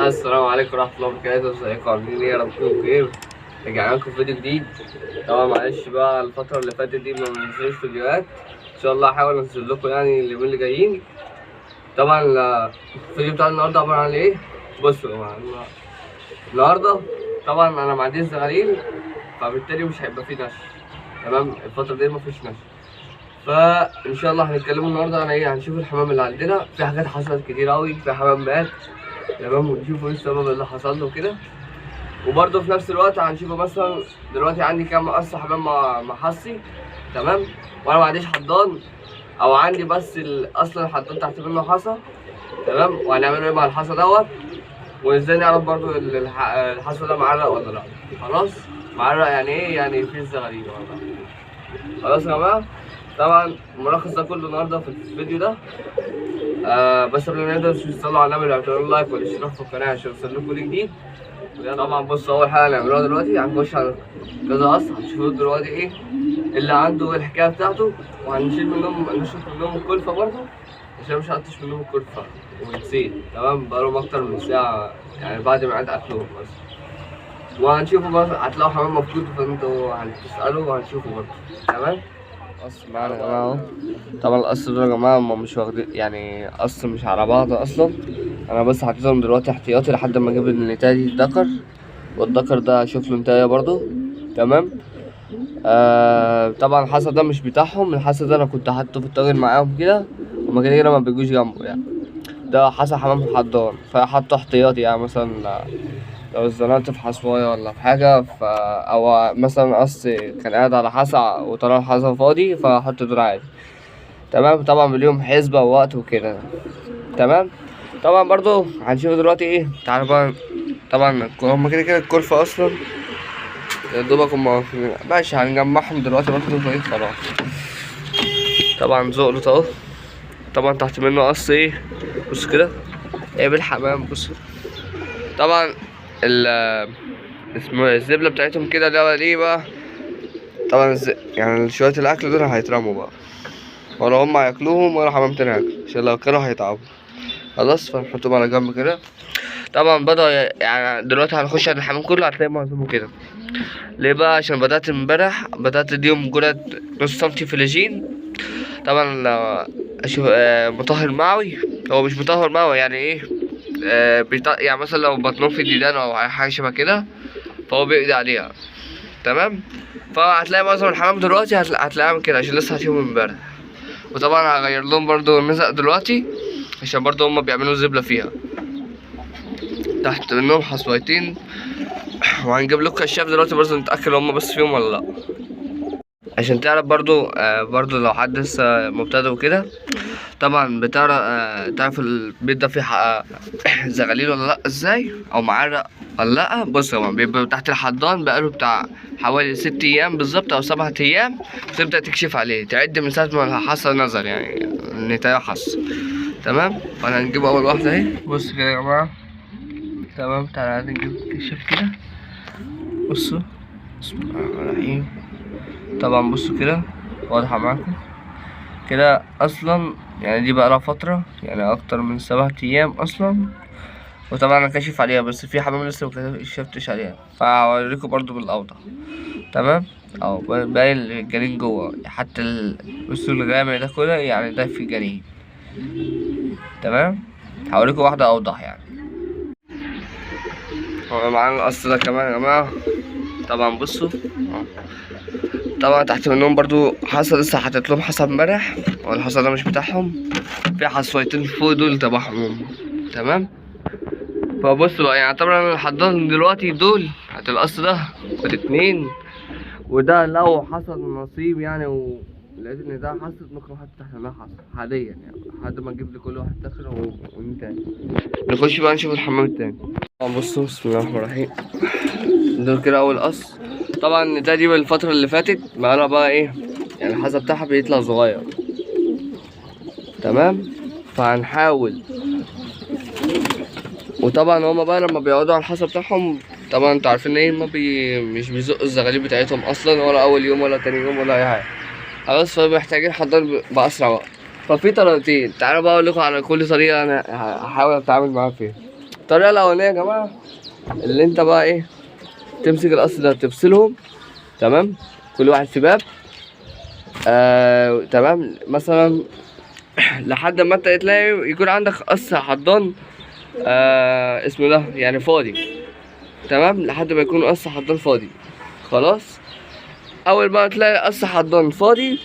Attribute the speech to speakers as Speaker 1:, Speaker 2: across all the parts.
Speaker 1: السلام عليكم ورحمة الله وبركاته، ازيكم عاملين ايه؟ يا رب تكونوا بخير. رجعنا لكم فيديو جديد. طبعا معلش بقى الفترة اللي فاتت دي ما بنزلش فيديوهات، ان شاء الله هحاول انزل لكم يعني اليومين اللي جايين. طبعا الفيديو بتاع النهارده عبارة عن ايه؟ بصوا يا جماعة، النهارده طبعا انا ما عنديش زغاليل، فبالتالي مش هيبقى فيه نشر. تمام، الفترة دي مفيش نشر، فان شاء الله هنتكلموا النهارده عن ايه؟ هنشوف الحمام اللي عندنا، في حاجات حصلت كتير قوي، في حمام مات. تمام، ونشوفوا ايه السبب اللي حصل له كده. وبرده في نفس الوقت هنشوفه مثلا دلوقتي عندي كام مقص حمام محصي. تمام، وانا ما عنديش حضان، او عندي بس اصلا الحضان تحت منه حصى. تمام، وهنعمل ايه مع الحصى دوت، وازاي نعرف برده الحصى ده معرق ولا لا. خلاص، معرق يعني ايه؟ يعني فيه الزغاليل ولا لا. خلاص يا جماعه، طبعا الملخص ده كله النهارده في الفيديو ده. بس قبل ما نبدا تصلوا على النبي واعملوا لايك والاشتراك في القناه عشان يوصلكوا كل جديد. طبعا بصوا، اول حاجه هنعملوها دلوقتي هنخش على كذا قص، هنشوفوا دلوقتي ايه اللي عنده والحكايه بتاعته، وهنشيل منهم نشيل منهم الكلفه برضه عشان مش هقطش منهم الكلفه وبتسيل. تمام، بقالهم اكتر من ساعه يعني بعد ميعاد اكلهم بس. وهنشوفوا بقى، هتلاقوا حمام مفقود فانتوا هتسالوا وهنشوفوا برضه. تمام، قص معانا يا جماعه اهو. طبعا القص دول يا جماعه هم مش واخدين يعني قص مش على بعض اصلا، انا بس حطيتهم دلوقتي احتياطي لحد ما اجيب النتايه دي الدكر، والدكر ده اشوف له نتايه برضو. تمام. طبعا الحصى ده مش بتاعهم، الحصى ده انا كنت حاطه في الطاجن معاهم كده، هما كده كده ما بيجوش جنبه يعني. ده حصى حمام حضان، فحطه احتياطي يعني مثلا لو اتزنقت في حصوايا ولا في حاجة أو مثلا قص كان قاعد على حصى وطلع الحصى فاضي فأحط دول عادي. تمام، طبعا باليوم حسبة ووقت وكده. تمام، طبعا برضو هنشوف دلوقتي ايه. تعالوا بقى، طبعا هما كده كده الكلفة أصلا يا دوبك هما ماشي، هنجمعهم دلوقتي برضو ايه خلاص. طبعا زقلط اهو، طبعا تحت منه قص ايه، بص كده ايه بالحمام. بص طبعا اسمه الزبلة بتاعتهم كده ده ليه بقى؟ طبعا يعني شوية الأكل دول هيترموا بقى، ولا هم هياكلوهم ولا حمام تاني هياكل، عشان لو كانوا هيتعبوا. خلاص، فنحطهم على جنب كده. طبعا بدأ يعني دلوقتي هنخش على الحمام كله هتلاقي معظمه كده. ليه بقى؟ عشان بدأت امبارح، بدأت اديهم جرعة نص سنتي فلاجين. طبعا اشوف مطهر معوي، هو مش مطهر معوي يعني ايه، يعني مثلا لو بطنهم في ديدان او حاجة شبه كده فهو بيقضي عليها. تمام، فهتلاقي معظم الحمام دلوقتي هتلاقيها كده عشان لسه هاتيهم امبارح. وطبعا هغير لهم برضو المزق دلوقتي عشان برضو هما بيعملوا زبلة فيها، تحت منهم حصويتين. وهنجيب لكم كشاف دلوقتي برضو نتأكد هما بس فيهم ولا لأ، عشان تعرف برضو لو حد لسه مبتدئ وكده. طبعا تعرف البيت ده فيه زغاليل ولا لأ ازاي، او معرق ولا لأ. بص هو بيبقى تحت الحضان بقاله بتاع حوالي 6 ايام بالظبط او 7 ايام، تبدأ تكشف عليه، تعد من ساعة ما حصل نظر يعني النتاية حصل. تمام، فانا هنجيب اول واحدة اهي. بص كده يا جماعة، تمام، تعالى نجيب كشاف كده. بصوا، بسم الله الرحمن الرحيم. طبعا بصوا كده واضحة معاكم كده اصلا، يعني دي بقالها فترة يعني اكتر من 7 ايام اصلا. وطبعا انا كاشف عليها بس في حمام لسه مكشفتش عليها، فهوريكم برضو بالاوضح. تمام، او باين الجنين جوه حتى بصوا الغامق ده كله يعني ده في جنين. تمام، هوريكم واحدة اوضح يعني. هو معانا القص ده كمان يا جماعة. طبعا بصوا طبعا تحت منهم برضو حصى لسه حاطط لهم حصى امبارح، والحصى ده مش بتاعهم، في حصويتين فوق دول تبعهم هم. تمام، فبص بقى يعني طبعا الحضان دلوقتي دول هات القص ده اتنين، وده لو حصل نصيب يعني ولقيت ان ده حصل ممكن احط تحت منها حصل حاليا يعني لحد ما نجيب لكل واحد داخل تاني. نخش بقى نشوف الحمام التاني. طبعا بصوا، بسم الله الرحمن الرحيم، دول كده اول قص. طبعا ده دي الفترة اللي فاتت بقالها بقى ايه يعني الحصى بتاعها بيطلع صغير. تمام، فهنحاول. وطبعا هما بقى لما بيقعدوا على الحصى بتاعهم طبعا انتوا عارفين ايه، مش بيزقوا الزغاليل بتاعتهم اصلا، ولا اول يوم ولا تاني يوم ولا اي حاجه. خلاص، فمحتاجين حضان باسرع وقت. ففي طريقتين، تعالوا بقى اقول لكم على كل طريقه انا هحاول اتعامل معاها فيها. الطريقة الأولانية يا جماعة اللي انت بقى ايه، تمسك القص ده تفصلهم، تمام، كل واحد في باب، تمام، مثلا لحد ما انت تلاقي يكون عندك قص حضان اسمه ده يعني فاضي، تمام، لحد ما يكون قص حضان فاضي. خلاص، اول ما تلاقي قص حضان فاضي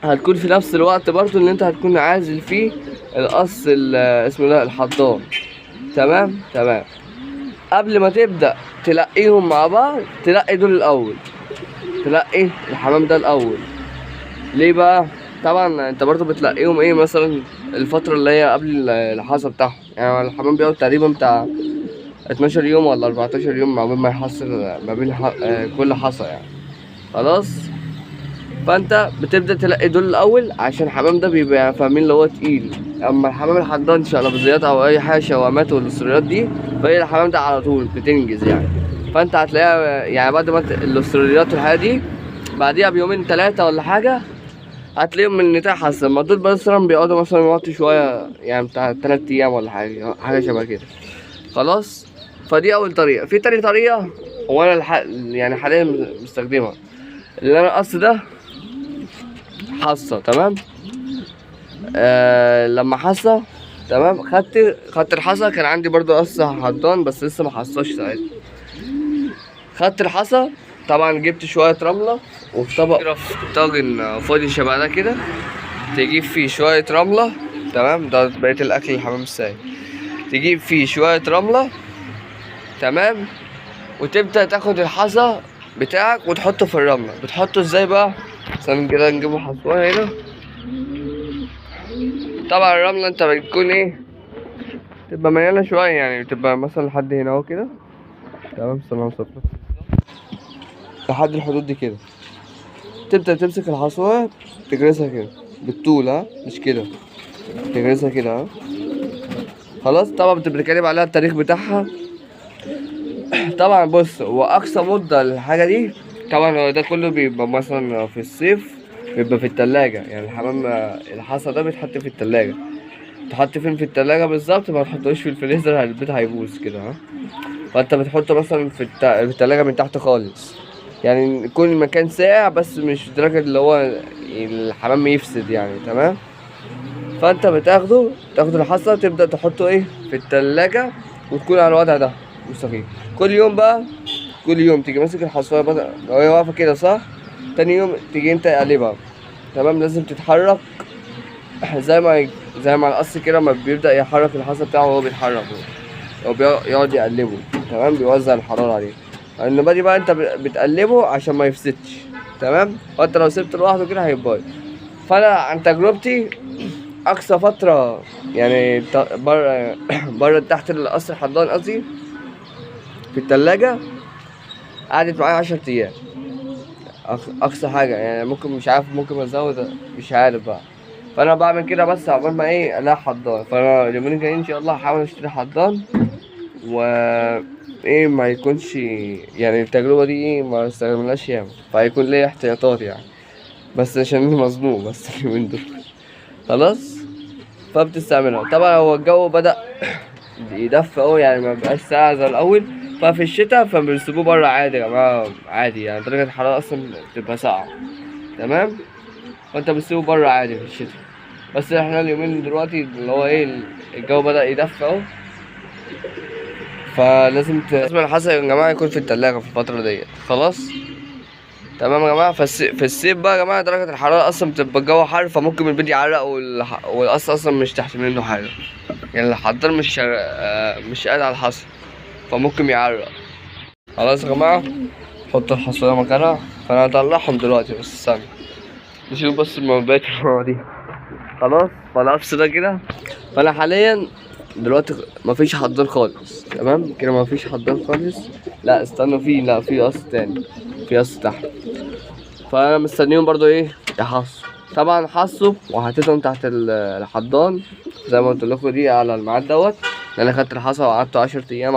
Speaker 1: هتكون في نفس الوقت برضو اللي انت هتكون عازل فيه القص اسمه ده الحضان، تمام تمام. قبل ما تبدأ تلقيهم مع بعض، تلقي دول الأول، تلقي الحمام ده الأول. ليه بقى؟ طبعا انت برضو بتلقيهم ايه مثلا الفترة اللي هي قبل الحصى بتاعهم، يعني الحمام بيقعد تقريبا بتاع 12 يوم ولا 14 يوم ما بين ما يحصل ما بين كل حصى يعني. خلاص، فانت بتبدأ تلقي دول الأول عشان الحمام ده بيبقى فاهمين اللي هو تقيل. اما الحمام الحضان شلبزيات او اي حاجة شوامات والاسريات دي، فهي الحمام ده على طول بتنجز يعني. فانت هتلاقيها يعني بعد ما الاسريات والحاجة دي بعديها بيومين 3 ولا حاجة هتلاقيهم من النتاع حسن. ما دول مثلا بيقعدوا مثلا وقت شوية يعني بتاع 3 أيام ولا حاجة شبه كده. خلاص، فدي أول طريقة. في تاني طريقة وأنا يعني حاليا مستخدمها، اللي أنا القص ده حصة، تمام، لما حصة، تمام، خدت الحصى. كان عندي برضو قص حضان بس لسه ما حصاش ساعتها. خدت الحصى، طبعا جبت شوية رملة وفي طبق في طاجن فاضي شبه ده كده، تجيب فيه شوية رملة، تمام، ده بقية الأكل الحمام الساي. تجيب فيه شوية رملة، تمام، وتبدأ تاخد الحصى بتاعك وتحطه في الرملة. بتحطه ازاي بقى؟ عشان كده نجيبه حصوة هنا. طبعا الرملة انت بتكون ايه، تبقى مليانة شوية يعني، بتبقى مثلا لحد هنا اهو كده، تمام، سلام صفر لحد الحدود دي كده. تبدأ تمسك الحصوة تجرسها كده بالطول، ها، مش كده، تجرسها كده، ها. خلاص، طبعا بتبقى كاتب عليها التاريخ بتاعها. طبعا بص، هو اقصى مدة للحاجة دي طبعا هو ده كله بيبقى مثلا في الصيف بيبقى في التلاجة. يعني الحمام الحصى ده بيتحط في التلاجة. تحط فين في التلاجة بالظبط؟ ما تحطوش في الفريزر، البيت هيبوظ كده، ها. فانت بتحطه مثلا في التلاجة من تحت خالص، يعني يكون المكان ساقع بس مش لدرجة اللي هو الحمام يفسد يعني، تمام. فانت تاخد الحصى تبدأ تحطه ايه في التلاجة، وتكون على الوضع ده مستقيم. كل يوم بقى، كل يوم تيجي ماسك الحصاية بقى لو هي واقفة كده، صح، تاني يوم تيجي انت تقلبها، تمام. لازم تتحرك زي ما القص كده ما بيبدأ يحرك الحصى بتاعه وهو بيتحرك، هو يقعد يقلبه، تمام، بيوزع الحرارة عليه. النباتي بقى انت بتقلبه عشان ما يفسدش، تمام. وانت لو سبته لوحده كده هيبوظ. فانا عن تجربتي اقصى فترة يعني بره تحت القص الحضان قصدي في التلاجة قعدت معايا 10 ايام اقصى حاجة يعني. ممكن مش عارف، ممكن ازود، مش عارف بقى. فانا بعمل كده بس عقبال ما ايه الاقي حضان. فانا اليومين الجايين ان شاء الله هحاول اشتري حضان، و ايه ما يكونش يعني التجربة دي ايه ما استخدمناش ياما، فهيكون ليا احتياطات يعني، بس عشان مظلوم بس اليومين دول. خلاص، فبتستعملها. طبعا هو الجو بدأ يدفى أوي يعني، ما بقاش ساقع زي الأول. ففي الشتاء فبنسيبوه بره عادي يا جماعة، عادي يعني، درجة الحرارة أصلا بتبقى ساقعة، تمام. فأنت بتسيبه بره عادي في الشتاء. بس احنا اليومين دلوقتي اللي هو ايه الجو بدأ يدفى أهو، فلازم لازم الحصى يا جماعة يكون في التلاجة في الفترة ديت. خلاص، تمام يا جماعة. في الصيف بقى يا جماعة درجة الحرارة أصلا بتبقى الجو حر، فممكن البيت يعرق والقص أصلا مش تحت منه حاجة يعني. الحضان مش قاعد على الحصى فممكن يعرق. خلاص يا جماعة، حط الحصاية مكانها. فأنا هطلعهم دلوقتي بس استنى نشوف بس بقية المواضيع. خلاص، فالقص ده كده. فأنا حاليا دلوقتي مفيش حضان خالص، تمام كده، مفيش حضان خالص. لا استنوا، في قص تاني، في قص تحت. فانا مستنيهم برضو ايه يحصوا. طبعا حصوا وحطيتهم تحت الحضان زي ما قلت لكم دي على الميعاد دوت. انا خدت الحصى وقعدت 10 ايام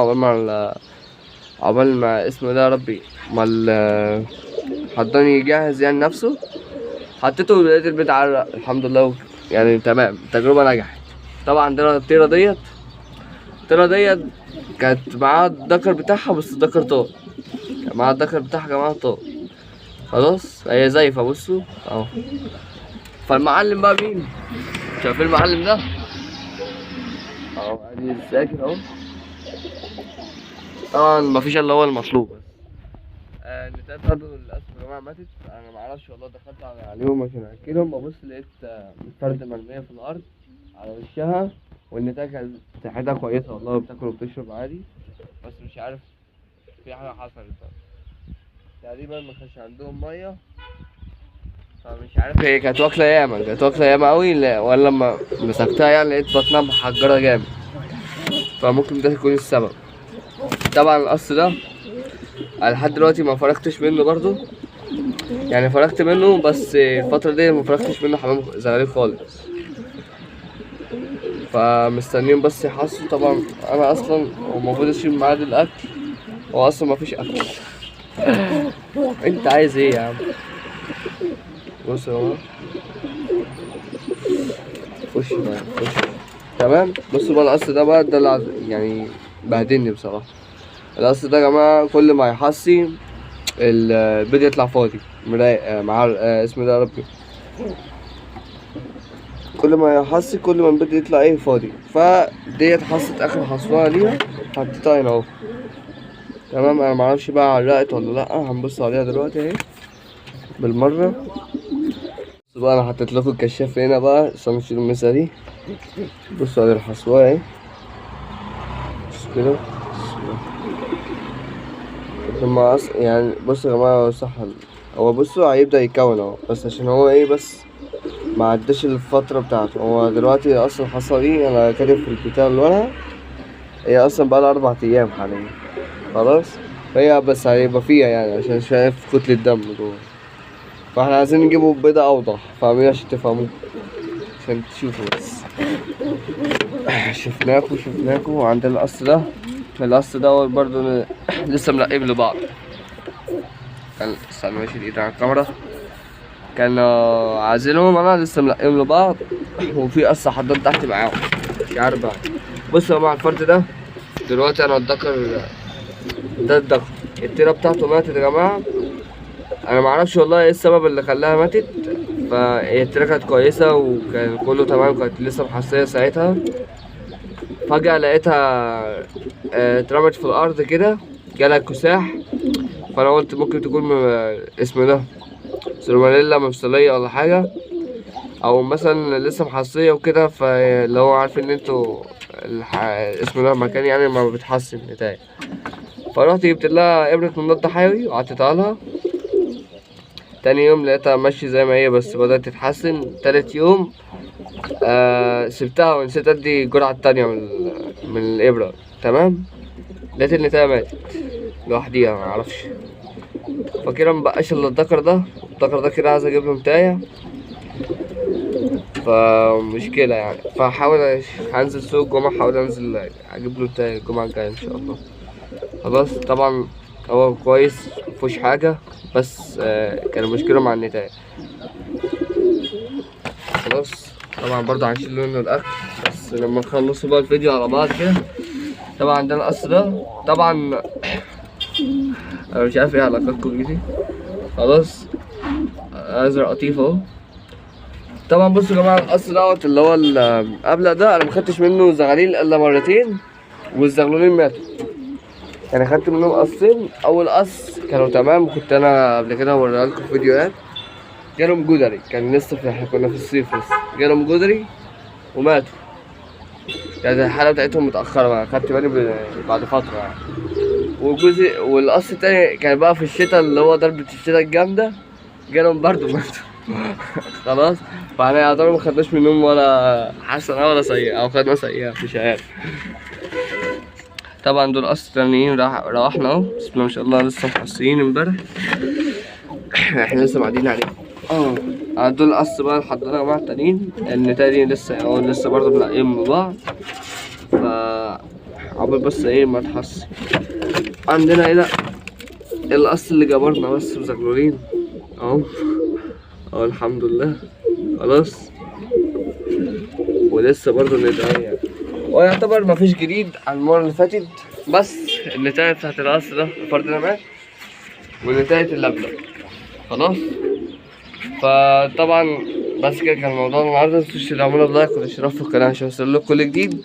Speaker 1: عقبال ما اسمه ده يا ربي ما الحضان يجهز يعني نفسه. حطيته ولقيت البيت عرق الحمد لله يعني، تمام، التجربه نجحت. طبعا عندنا الطيره ديت الطيرة ديت كانت معاها الدكر بتاعها، بس الدكر طار، كان معاها الدكر بتاعها كمان طار. خلاص هي زايفة بصوا اهو. فالمعلم بقى مين؟ شايفين المعلم ده؟ اهو ادي الساكن اهو. طبعا مفيش الا هو المطلوب بس. النتاية بتاعته للأسف يا جماعة ماتت، أنا معرفش والله. دخلت عليهم عشان أكلهم، ببص لقيت فردة مرمية في الأرض على وشها، والنتاية كانت صحتها كويسة والله، وبتاكل وبتشرب عادي، بس مش عارف في حاجة حصلت تقريبا ما كانش عندهم مية، فمش عارف هي كانت واكلة ياما، كانت واكلة ياما أوي، ولا لما مسكتها يعني لقيت بطنها محجرة جامد، فممكن ده يكون السبب. طبعا القص ده أنا لحد دلوقتي ما فرقتش منه برضو، يعني فرقت منه بس الفترة دي ما فرقتش منه حمام زغاليل خالص، فمستنيين بس يحصلوا. طبعا أنا أصلا هو المفروض أشيل ميعاد الأكل، هو أصلا مفيش أكل. أنت عايز إيه يا عم؟ بص اهو، خش بقى خش. تمام. بصوا بقى القص ده بقى، ده اللي يعني بهدلني بصراحة. القص ده يا جماعة كل ما يحصي البيض يطلع فاضي مرايق مع اسمه ده يا ربي، كل ما يحصي كل ما البيض يطلع ايه فاضي. فديت حصت اخر حصوها ليها، حطيتها هنا اهو. تمام. انا معرفش بقى علقت ولا لا، هنبص عليها دلوقتي اهي بالمرة. بصوا بقى انا حطيت لكم الكشاف هنا بقى عشان نشيل المسا دي. بصوا على الحصوة اهي، بصوا كده. لما يعني بصوا يا جماعة صح، هو بصوا هيبدأ يكون اهو، بس عشان هو ايه بس ما عداش الفترة بتاعته. هو دلوقتي اصلا الحصوة دي انا كاتب في البتاع الورقة، هي اصلا بقالها 4 ايام حاليا خلاص، فهي بس هيبقى فيها يعني عشان شايف كتلة دم جوه، فاحنا عايزين نجيبه بيضة اوضح، فاهمين عشان تفهموه، عشان تشوفوا بس. شفناكوا وعندنا القص ده برضه لسه ملقب لبعض. كان استنى ماشي الايد على الكاميرا، كان عازلهم انا لسه ملقيهم لبعض، وفي قص حضان تحت معاهم مش عارف بقى. بصوا يا جماعه الفرد ده دلوقتي انا الدكر ده التيرة بتاعته ماتت يا جماعه. انا معرفش والله ايه السبب اللي خلاها ماتت، فهي التيرة كانت كويسه وكان كله تمام، كانت لسه محسيه ساعتها. فجأة لقيتها اترمت في الارض كده، جالها كساح، فانا قلت ممكن تكون اسمه ده سلمونيلا مفصلية ولا حاجة، او مثلا لسه محصية وكده، فاللي هو عارفين ان انتوا اسمه ده مكان يعني ما بتحسن نتايج. فرحت جبت لها ابرة مضاد حيوي وحطيتها لها. تاني يوم لقيتها ماشية زي ما هي، بس بدأت تتحسن. تالت يوم سبتها ونسيت ادي الجرعة التانية من الابرة. تمام. لقيت النتاية ماتت لوحديها معرفش، فكده مبقاش الا الدكر ده كده عايز اجيب له نتاية، فمشكلة يعني. فحاول هنزل سوق الجمعة، حاول انزل اجيب له نتاية الجمعة الجاية ان شاء الله. خلاص. طبعا هو كويس مفيهوش حاجة، بس كان المشكلة مع النتاية. خلاص. طبعا برضه هنشيل منه الاكل بس لما نخلصوا بقى الفيديو على بعض كده. طبعا عندنا القص ده طبعا انا مش عارف ايه علاقتكم بيه. خلاص. ازرق قطيف اهو. طبعا بصوا يا جماعه القص دوت اللي هو الابلق ده انا مخدتش منه زغاليل الا مرتين، والزغلولين ماتوا. يعني خدت منهم قصين. اول قص كانوا تمام، كنت انا قبل كده هوريها لكم في فيديوهات. جالهم جدري، كان لسه كنا في الصيف لسه، جالهم جدري وماتوا. كانت الحاله بتاعتهم متاخره بقى، خدت بالي بعد فتره يعني. والقص التاني كان بقى في الشتاء اللي هو ضربة الشتاء الجامدة، جالهم برضه ماتوا. خلاص. فاحنا يعتبر مخدناش منهم ولا حسنة ولا سيئة، أو خدنا سيئة مش عارف. طبعا دول قص تانيين روحنا اهو، بسم الله ما شاء الله لسه محصيين امبارح. احنا لسه قاعدين عليهم. دول قص بقى الحضانة يا جماعة التانيين، النتاية دي لسه برضه ملاقيين من بعض، عقبال بس ايه ما تحصي. عندنا هنا القص اللي جبرنا بس وزغلولين اهو الحمد لله. خلاص. ولسه برضه النتاية ويعتبر مفيش جديد عن المرة اللي فاتت، بس النتاية بتاعت القص ده الفرد ده مات، ونتاية اللبنة خلاص. فطبعا بس كده كان الموضوع النهارده. متنسوش تدعمونا بلايك والاشتراك في القناة عشان يوصلكوا كل جديد.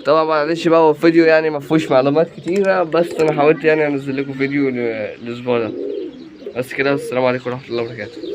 Speaker 1: طبعا معلش بقى هو الفيديو يعني مفهوش معلومات كتيرة، بس انا حاولت يعني انزل لكم فيديو الاسبوع ده. بس كده، والسلام عليكم ورحمة الله وبركاته.